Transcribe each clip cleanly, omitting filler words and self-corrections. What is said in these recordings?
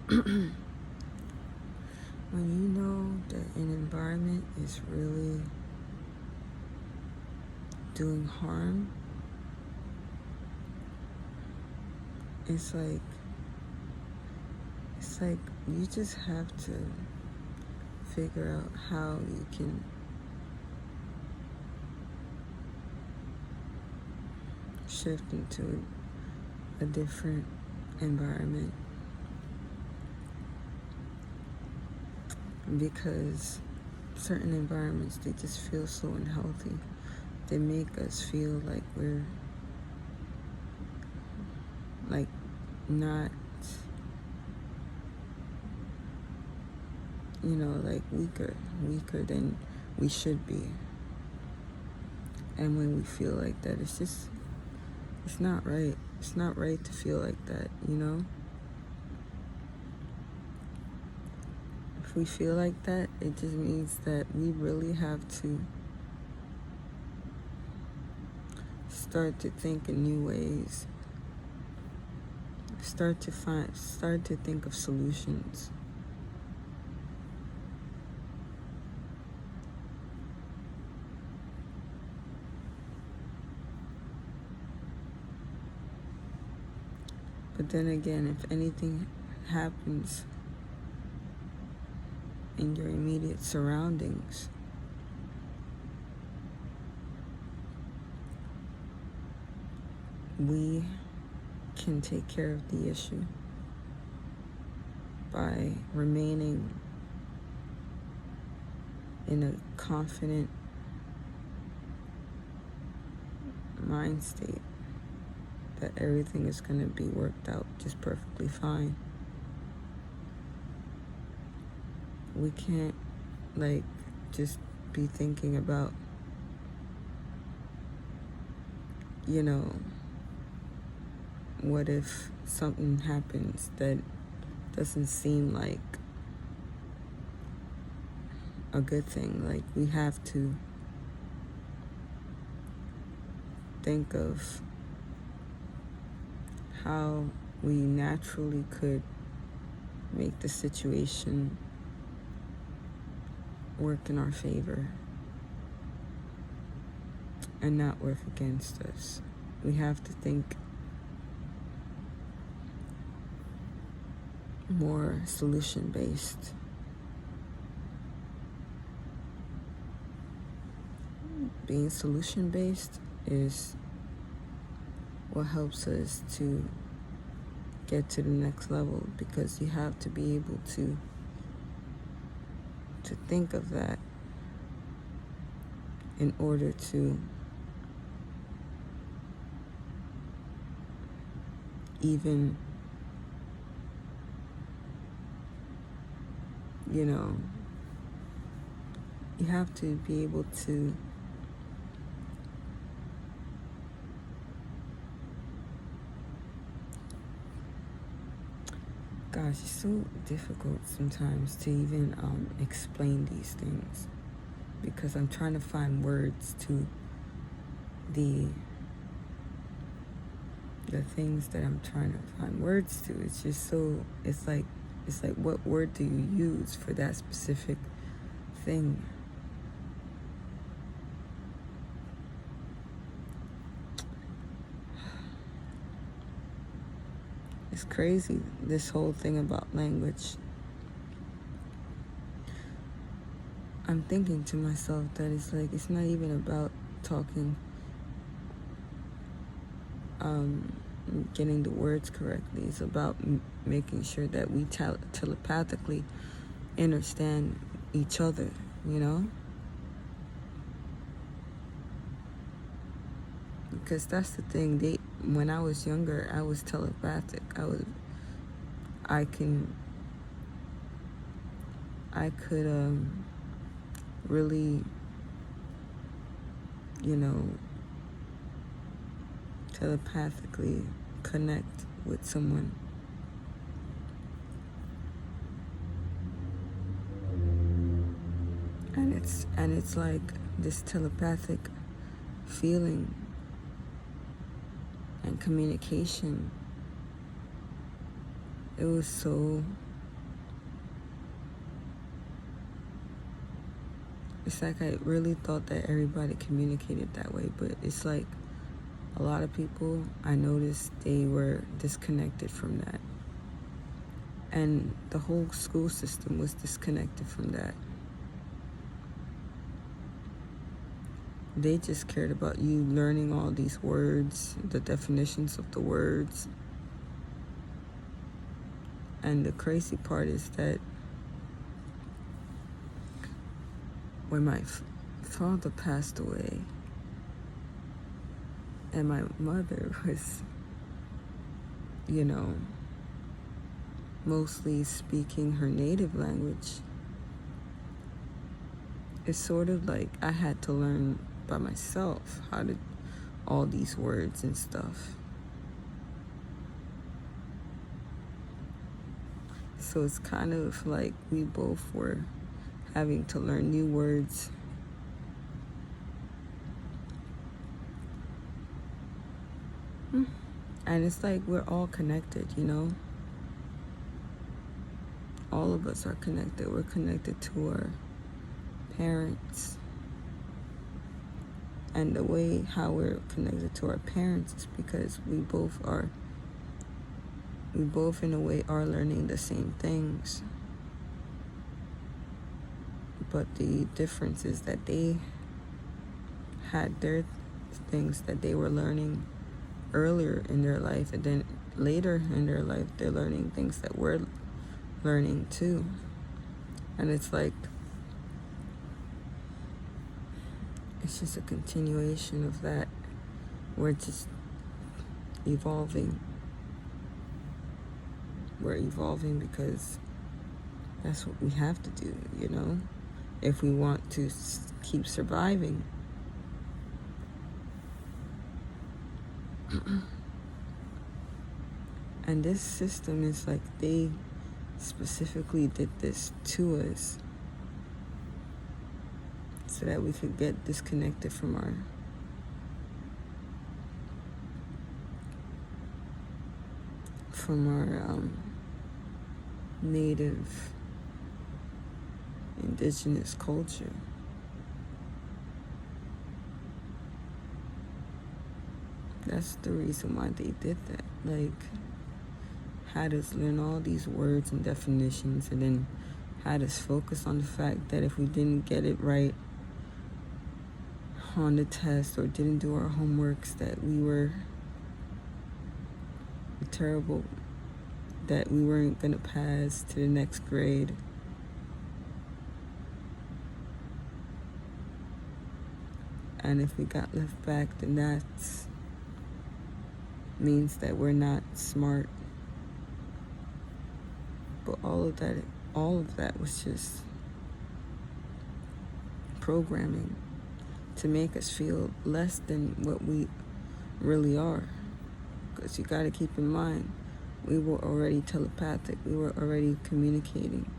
When you know that an environment is really doing harm, it's like you just have to figure out how you can shift into a different environment, because certain environments, they just feel so unhealthy. They make us feel like we're like not, like weaker than we should be. And when we feel like that, it's not right. It's not right to feel like that, If we feel like that, it just means that we really have to start to think in new ways. Start to think of solutions. But then again, if anything happens in your immediate surroundings, we can take care of the issue by remaining in a confident mind state that everything is going to be worked out just perfectly fine. We can't just be thinking about what if something happens that doesn't seem like a good thing. We have to think of how we naturally could make the situation work in our favor and not work against us. We have to think more solution-based. Being solution-based is what helps us to get to the next level, because you have to be able to think of that in order to even you have to be able to it's so difficult sometimes to even explain these things, because I'm trying to find words to the things that I'm trying to find words to. It's just so, it's like what word do you use for that specific thing? It's crazy, this whole thing about language. I'm thinking to myself that it's not even about talking, getting the words correctly. It's about making sure that we telepathically understand each other, Because that's the thing. When I was younger, I was telepathic. I could really, telepathically connect with someone. And it's like this telepathic feeling and communication. It was so it's like I really thought that everybody communicated that way, but it's like a lot of people, I noticed they were disconnected from that. And the whole school system was disconnected from that. They just cared about you learning all these words, the definitions of the words. And the crazy part is that when my father passed away and my mother was, mostly speaking her native language, it's sort of like I had to learn by myself how to, all these words and stuff. So it's kind of like we both were having to learn new words. And it's like we're all connected, All of us are connected. We're connected to our parents. And the way how we're connected to our parents is because we both in a way are learning the same things. But the difference is that they had their things that they were learning earlier in their life, and then later in their life they're learning things that we're learning too. And it's like it's just a continuation of that. We're just evolving. We're evolving because that's what we have to do, if we want to keep surviving. And this system is like they specifically did this to us so that we could get disconnected from our native indigenous culture. That's the reason why they did that. Like, had us learn all these words and definitions, and then had us focus on the fact that if we didn't get it right on the test or didn't do our homeworks, that we were terrible, that we weren't going to pass to the next grade. And if we got left back, then that means that we're not smart. But all of that was just programming to make us feel less than what we really are. Because you got to keep in mind, we were already telepathic. We were already communicating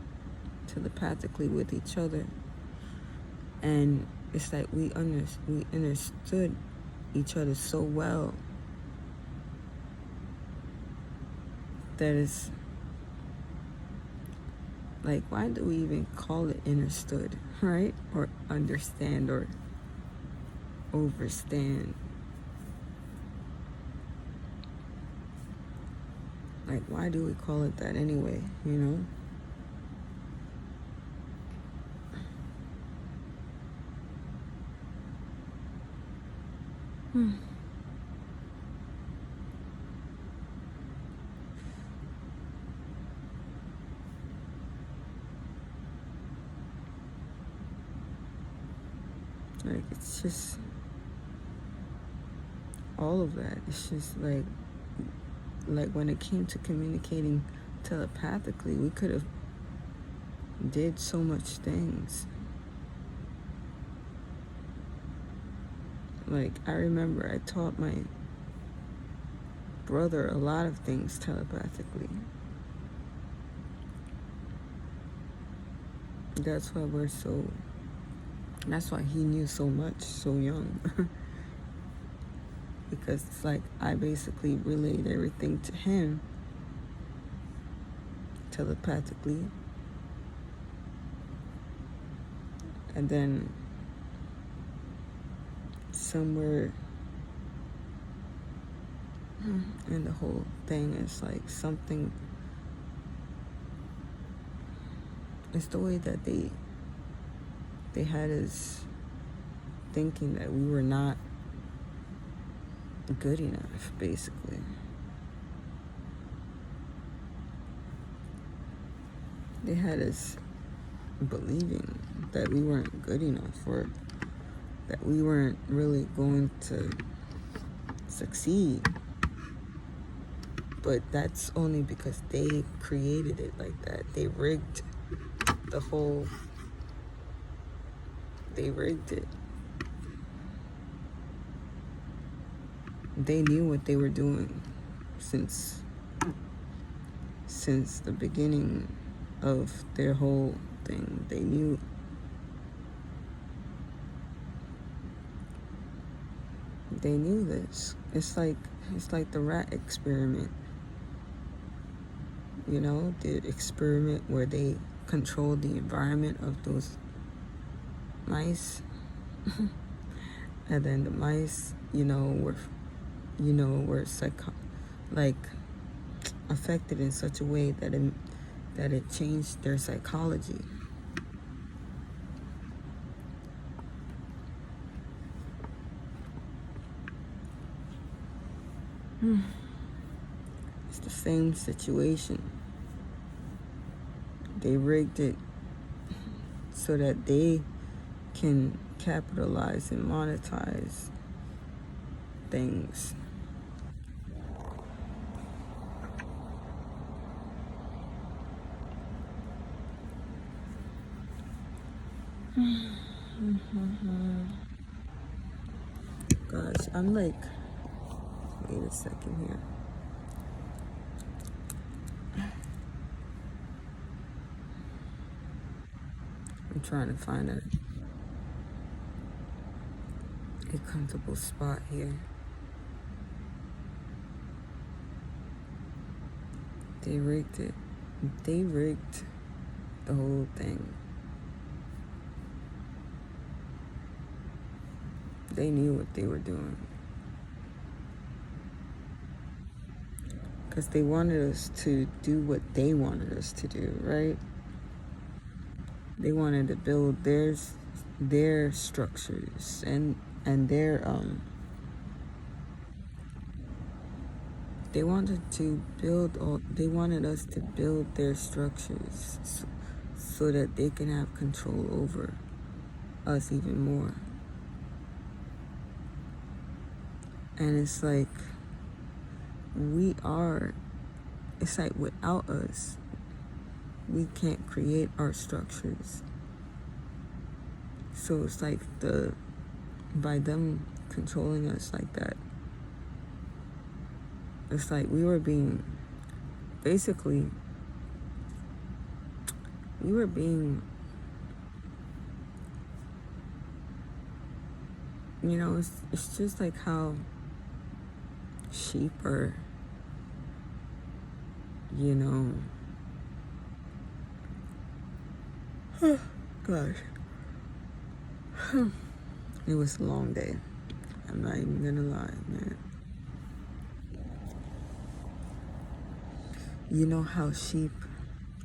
telepathically with each other. And it's like we understood each other so well that it's like, why do we even call it understood, right? Or understand or overstand. Like, why do we call it that anyway, Like, it's just all of that. It's just like when it came to communicating telepathically, we could have did so much things. Like, I remember I taught my brother a lot of things telepathically. That's why he knew so much so young. Because it's like I basically relayed everything to him telepathically. And then somewhere in the whole thing is like something. It's the way that they had us thinking that we were not good enough, basically. They had us believing that we weren't good enough, or that we weren't really going to succeed. But that's only because they created it like that. They rigged it. They knew what they were doing since the beginning of their whole thing. They knew. They knew this. It's like the rat experiment. You know, the experiment where they controlled the environment of those mice. And then the mice, were affected in such a way that it changed their psychology. It's the same situation. They rigged it so that they can capitalize and monetize things. Gosh, I'm like, wait a second here. I'm trying to find a comfortable spot here. They rigged it. They rigged the whole thing. They knew what they were doing. Because they wanted us to do what they wanted us to do, right? They wanted to build their structures and their they wanted us to build their structures so that they can have control over us even more. And it's like it's like without us, we can't create our structures. So it's like by them controlling us like that, it's like we were being it's just like how sheep are, gosh. It was a long day. I'm not even gonna lie, man. You know how sheep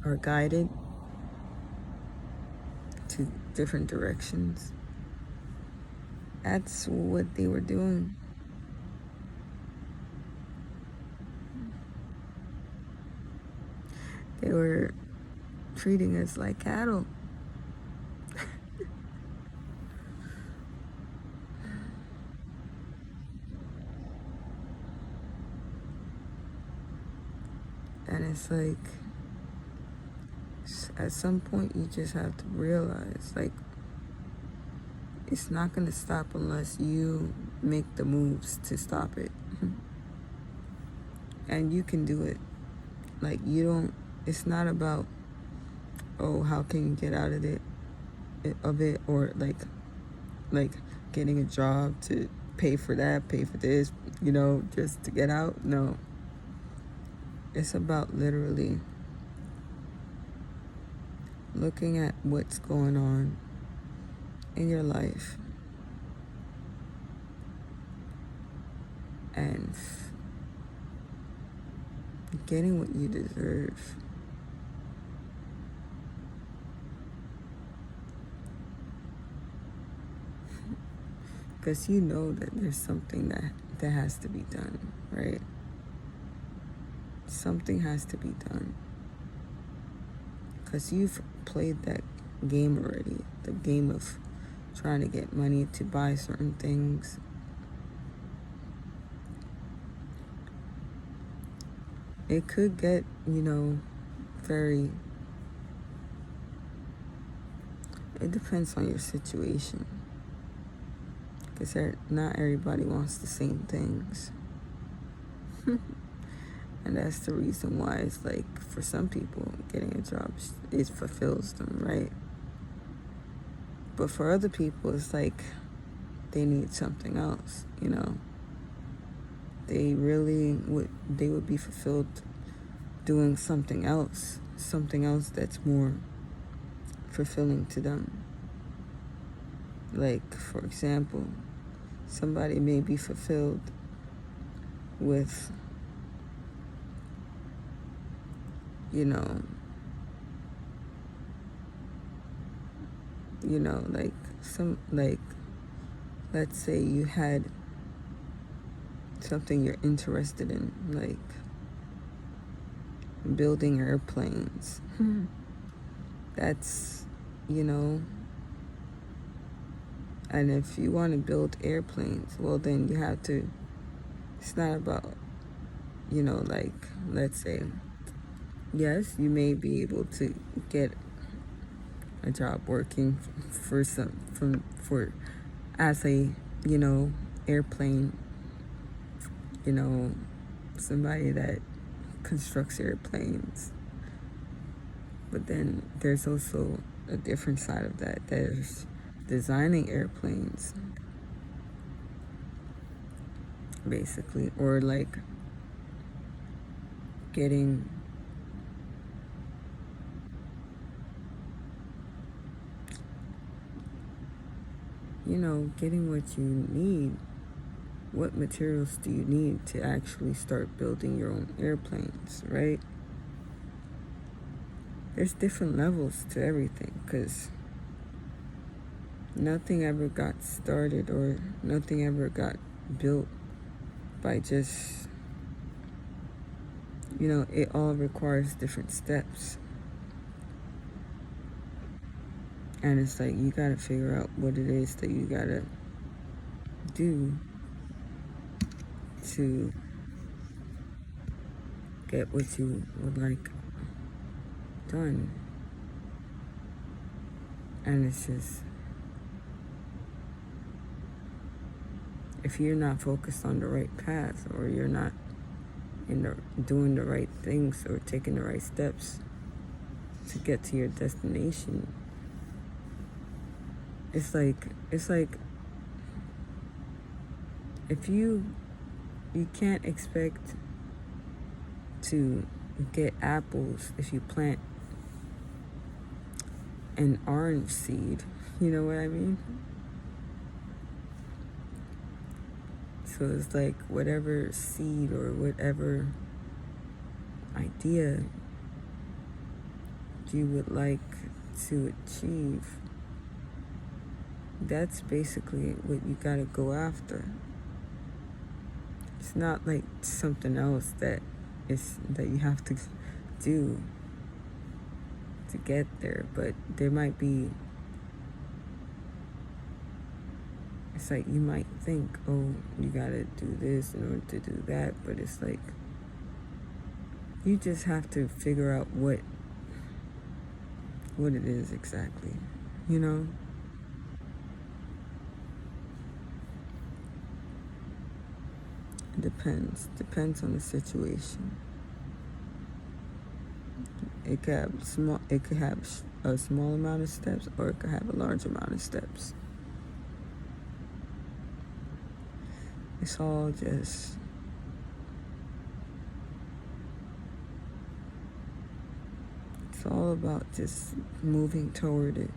are guided to different directions? That's what they were doing. They were treating us like cattle. And it's like, at some point you just have to realize, like, it's not going to stop unless you make the moves to stop it. And you can do it. Like, it's not about, oh, how can you get out of it, or like getting a job to pay for that, pay for this, just to get out. No. It's about literally looking at what's going on in your life and getting what you deserve. Because you know that there's something that has to be done, right? Something has to be done. Because you've played that game already. The game of trying to get money to buy certain things. It could get, very... It depends on your situation. Because not everybody wants the same things. And that's the reason why it's like, for some people, getting a job, it fulfills them, right? But for other people, it's like they need something else, They would be fulfilled doing something else that's more fulfilling to them. Like, for example, somebody may be fulfilled with, like, let's say you had something you're interested in, like building airplanes. That's, and if you want to build airplanes, well, then you have to, it's not about, like, let's say, yes, you may be able to get a job working as a, airplane, somebody that constructs airplanes. But then there's also a different side of that. There's designing airplanes, basically, or like getting what you need. What materials do you need to actually start building your own airplanes, right? There's different levels to everything, because nothing ever got started or nothing ever got built by just, it all requires different steps. And it's like, you gotta figure out what it is that you gotta do to get what you would like done. And it's just, if you're not focused on the right path, or you're not doing the right things or taking the right steps to get to your destination, it's like if you can't expect to get apples if you plant an orange seed. You know what I mean? So it's like, whatever seed or whatever idea you would like to achieve, that's basically what you gotta go after. It's not like something else that you have to do to get there, but there might be, it's like you might think, oh, you gotta do this in order to do that, but it's like, you just have to figure out what it is exactly, It depends on the situation. It could have a small amount of steps, or it could have a large amount of steps. It's all just, it's all about just moving toward it.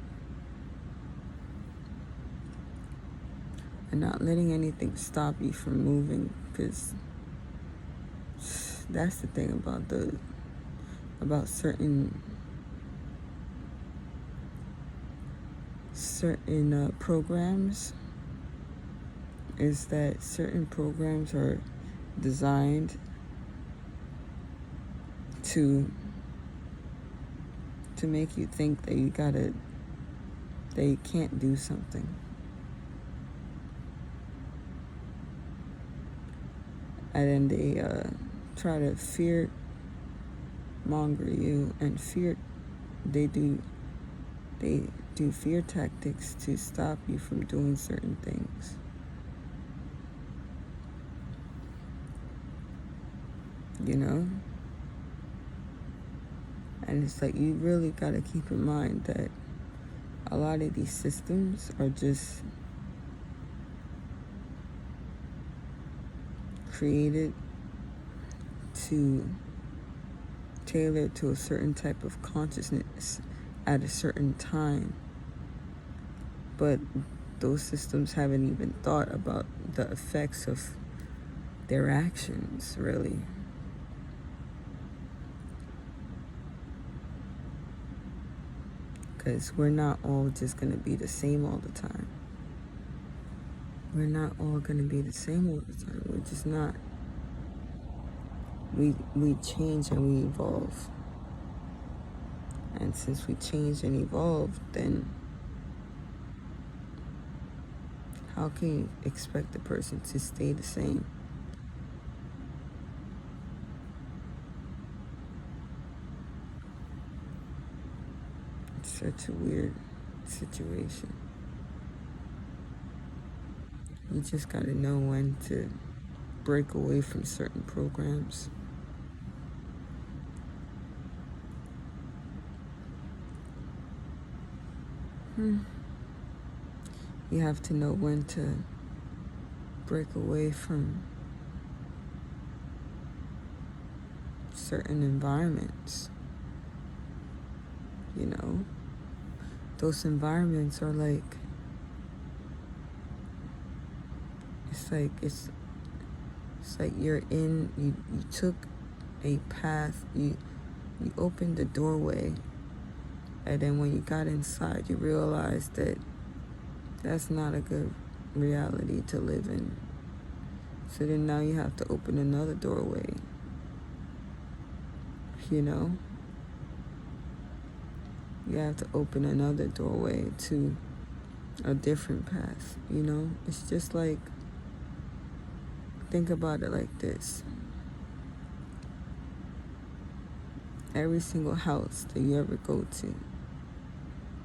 and not letting anything stop you from moving, because that's the thing about certain programs, is that certain programs are designed to make you think that you can't do something. And then they try to fear monger you, and they do fear tactics to stop you from doing certain things. You know? And it's like, you really got to keep in mind that a lot of these systems are just created to tailor to a certain type of consciousness at a certain time. But those systems haven't even thought about the effects of their actions, really. Because we're not all just going to be the same all the time. We're not all going to be the same all the time. We're just not. We change and we evolve. And since we change and evolve, then how can you expect the person to stay the same? It's such a weird situation. You just gotta know when to break away from certain programs. You have to know when to break away from certain environments. You know, those environments are like, it's like you're in, you took a path, you opened the doorway, and then when you got inside, you realized that that's not a good reality to live in. So then now you have to open another doorway, you know? You have to open another doorway to a different path, you know? It's just like, think about it like this. Every single house that you ever go to,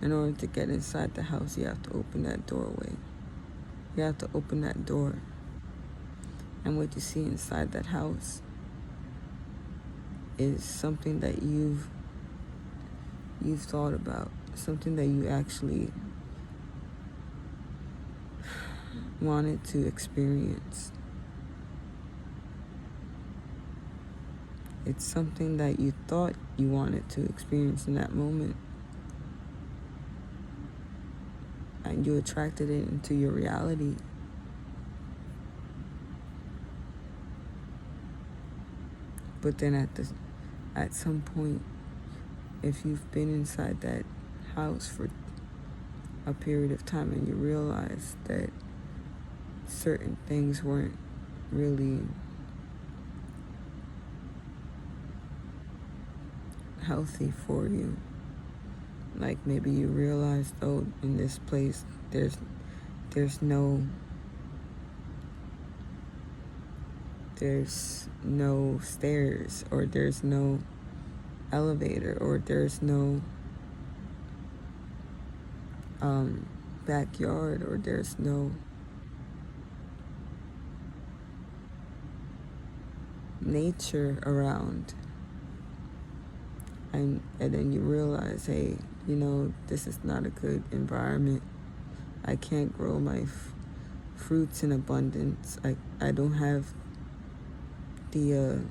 in order to get inside the house, you have to open that doorway. You have to open that door. And what you see inside that house is something that you've thought about, something that you actually wanted to experience. It's something that you thought you wanted to experience in that moment. And you attracted it into your reality. But then at some point, if you've been inside that house for a period of time and you realize that certain things weren't really healthy for you, like maybe you realize, oh, in this place there's no stairs, or there's no elevator, or there's no backyard, or there's no nature around, and then you realize, hey, you know, this is not a good environment. I can't grow my fruits in abundance. I don't have the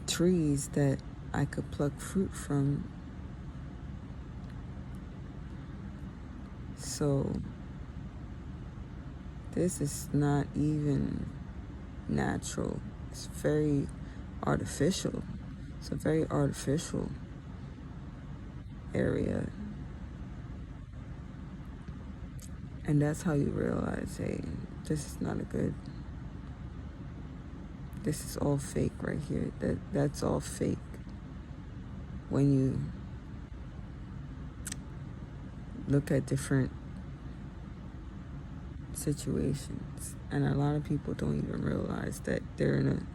trees that I could pluck fruit from. So This is not even natural. It's very artificial. It's a very artificial area. And that's how you realize, hey, this is not a good, this is all fake right here. That's all fake. When you look at different situations, and a lot of people don't even realize that they're in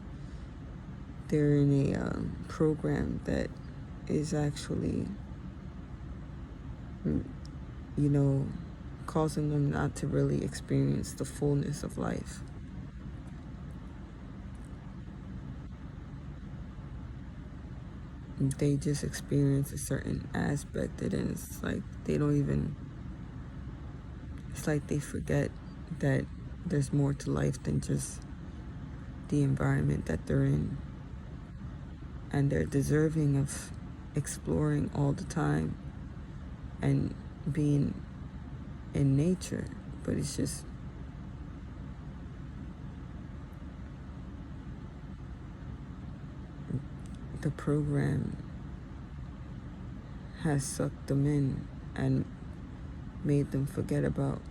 a program that is actually, causing them not to really experience the fullness of life. They just experience a certain aspect of it, and it's like it's like they forget that there's more to life than just the environment that they're in. And they're deserving of exploring all the time and being in nature, but it's just the program has sucked them in and made them forget about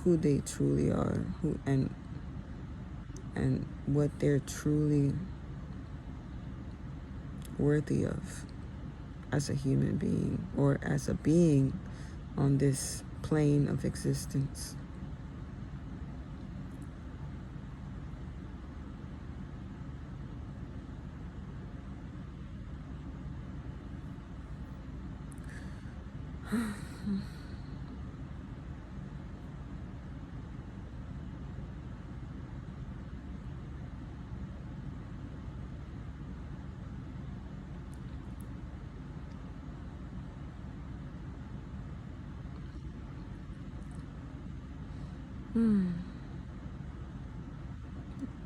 who they truly are, and what they're truly worthy of as a human being, or as a being on this plane of existence.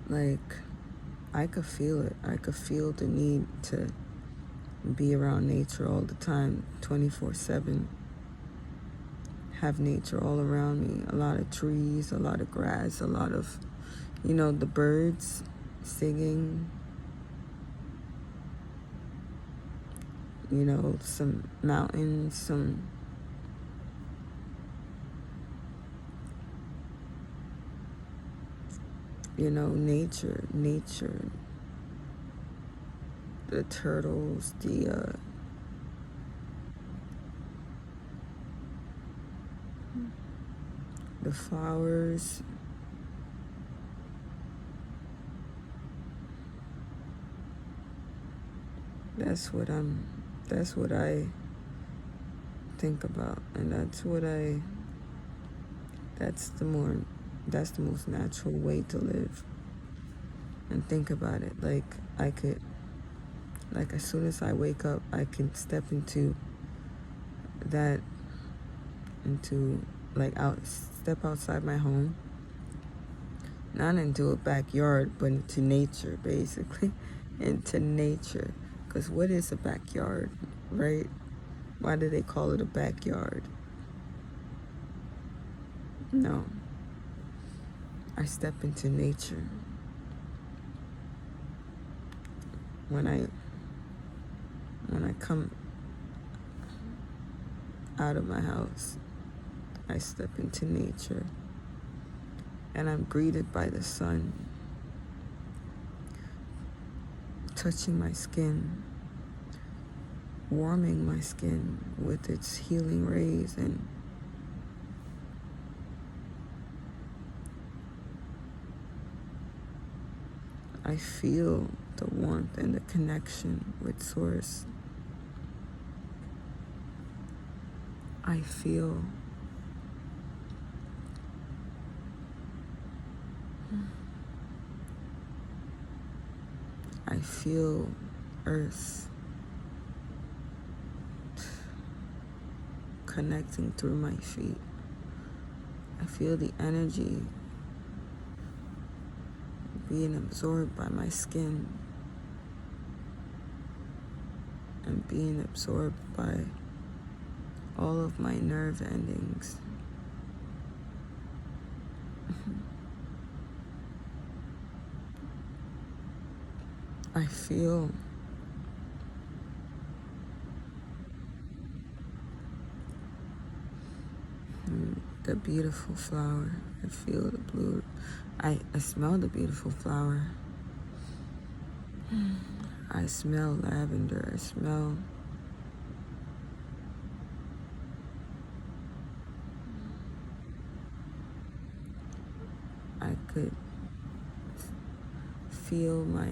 Like, I could feel it. I could feel the need to be around nature all the time, 24/7. Have nature all around me. A lot of trees, a lot of grass, a lot of, the birds singing. Some mountains, some nature, the turtles, the flowers. That's what I think about, and that's the most natural way to live. And think about it, as soon as I wake up, I can step step outside my home, not into a backyard, but into nature, basically, into nature. Because what is a backyard, right? Why do they call it a backyard? No. I step into nature. When I come out of my house, I step into nature, and I'm greeted by the sun touching my skin, warming my skin with its healing rays, and I feel the warmth and the connection with Source. I feel Earth connecting through my feet. I feel the energy being absorbed by my skin and being absorbed by all of my nerve endings. I feel the beautiful flower. I feel the blue. I smell the beautiful flower. I smell lavender. I smell I could feel my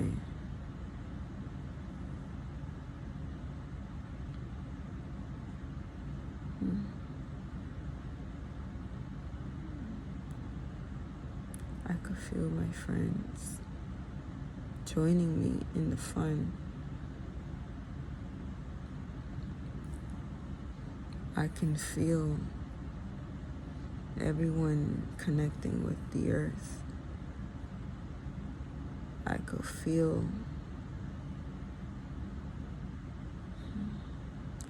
I could feel my friends joining me in the fun. I can feel everyone connecting with the earth. I could feel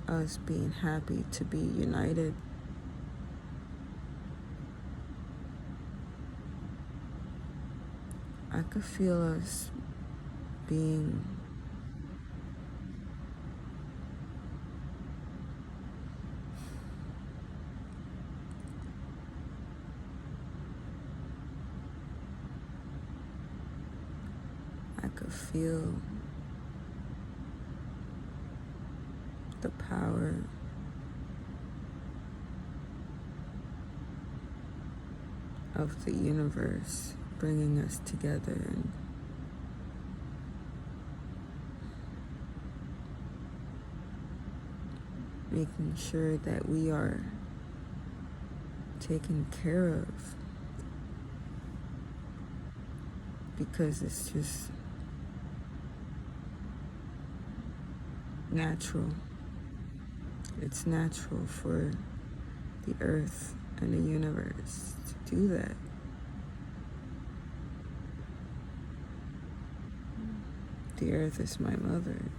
us being happy to be united. I could feel us being I could feel the power of the universe bringing us together and making sure that we are taken care of, because it's just natural. It's natural for the earth and the universe to do that. The earth is my mother.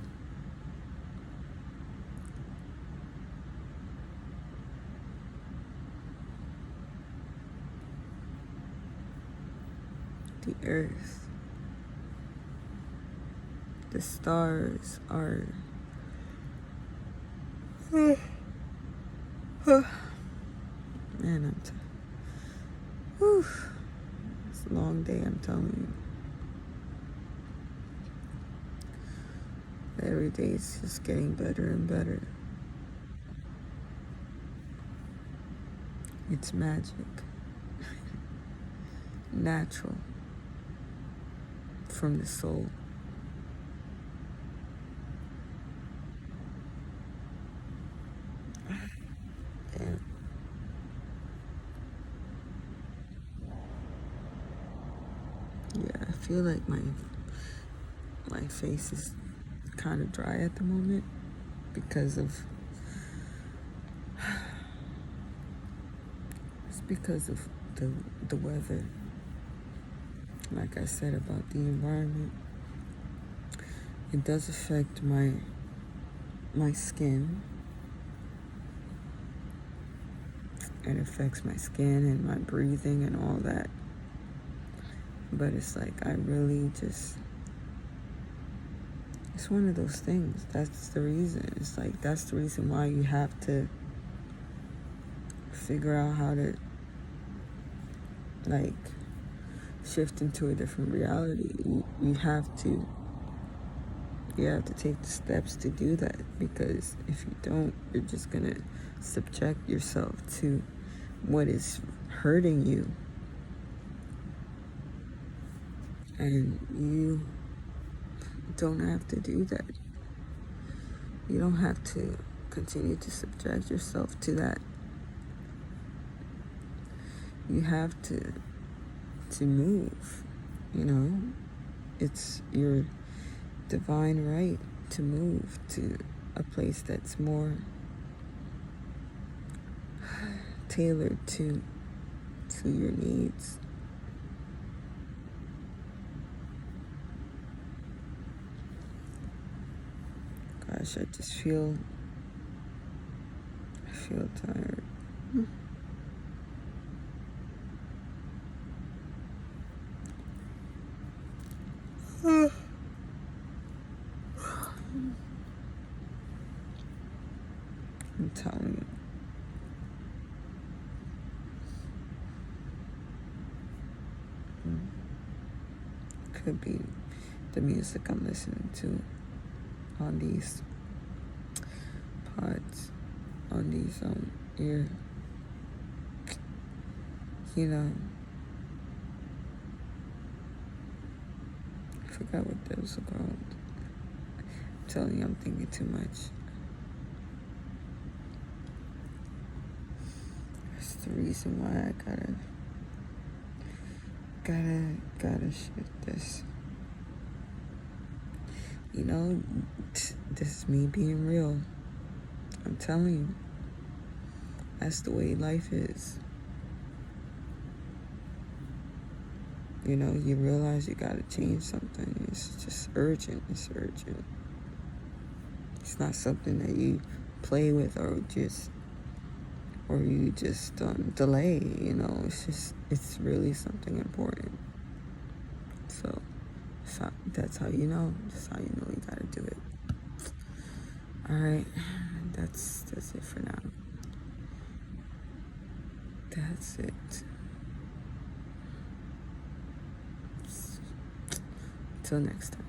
The earth, the stars are man, it's a long day, I'm telling you. Every day it's just getting better and better. It's magic. Natural. From the soul. And yeah, I feel like my face is kind of dry at the moment because of the weather. Like I said about the environment, it does affect my skin. It affects my skin and my breathing and all that. But it's like I really just, it's one of those things. That's the reason. It's like that's the reason why you have to figure out how to like shift into a different reality. You have to take the steps to do that, because if you don't, you're just gonna subject yourself to what is hurting you, and you don't have to do that. You don't have to continue to subject yourself to that. You have to move, you know. It's your divine right to move to a place that's more tailored to your needs. Gosh, I just feel tired. I'm telling you. Could be the music I'm listening to on these pods, on these ear, you know, I forgot what those are called. I'm telling you, I'm thinking too much. That's the reason why I gotta shift this. You know, this is me being real. I'm telling you, that's the way life is. You know, you realize you gotta change something. It's just urgent. It's urgent. It's not something that you play with or you just delay. You know, it's really something important. So that's how you know. That's how you know you gotta do it. All right, that's it for now. That's it. Till next time.